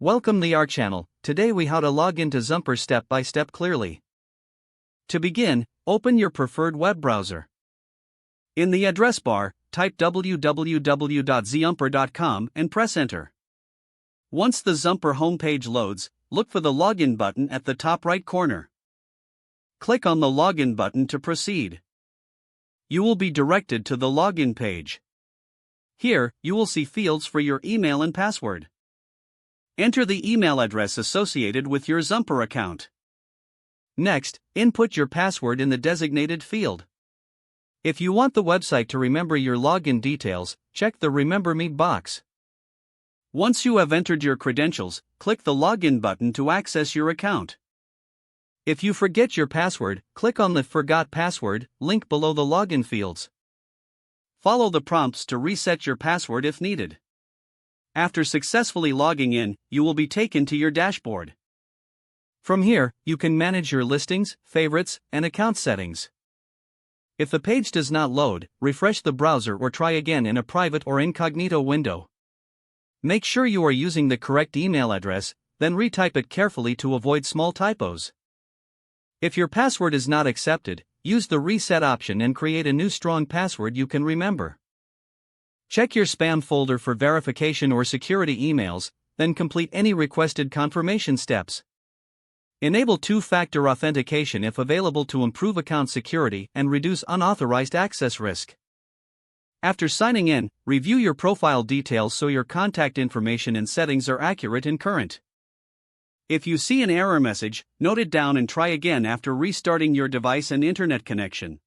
Welcome to our channel. Today we how to log into Zumper step by step clearly. To begin, open your preferred web browser. In the address bar, type www.zumper.com and press enter. Once the Zumper homepage loads, look for the login button at the top right corner. Click on the login button to proceed. You will be directed to the login page. Here, you will see fields for your email and password. Enter the email address associated with your Zumper account. Next, input your password in the designated field. If you want the website to remember your login details, check the Remember Me box. Once you have entered your credentials, click the login button to access your account. If you forget your password, click on the Forgot Password link below the login fields. Follow the prompts to reset your password if needed. After successfully logging in, you will be taken to your dashboard. From here, you can manage your listings, favorites, and account settings. If the page does not load, refresh the browser or try again in a private or incognito window. Make sure you are using the correct email address, then retype it carefully to avoid small typos. If your password is not accepted, use the reset option and create a new strong password you can remember. Check your spam folder for verification or security emails, then complete any requested confirmation steps. Enable two-factor authentication if available to improve account security and reduce unauthorized access risk. After signing in, review your profile details so your contact information and settings are accurate and current. If you see an error message, note it down and try again after restarting your device and internet connection.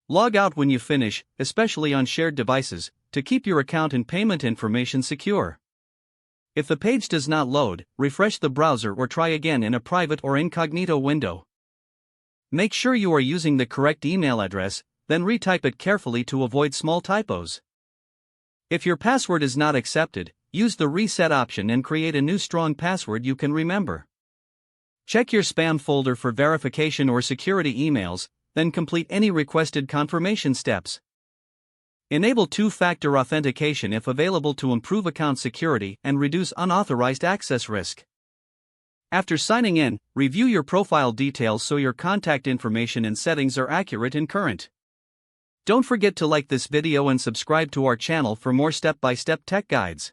Log out when you finish, especially on shared devices, to keep your account and payment information secure. If the page does not load, refresh the browser or try again in a private or incognito window. Make sure you are using the correct email address, then retype it carefully to avoid small typos. If your password is not accepted, use the reset option and create a new strong password you can remember. Check your spam folder for verification or security emails, then complete any requested confirmation steps. Enable two-factor authentication if available to improve account security and reduce unauthorized access risk. After signing in, review your profile details so your contact information and settings are accurate and current. Don't forget to like this video and subscribe to our channel for more step-by-step tech guides.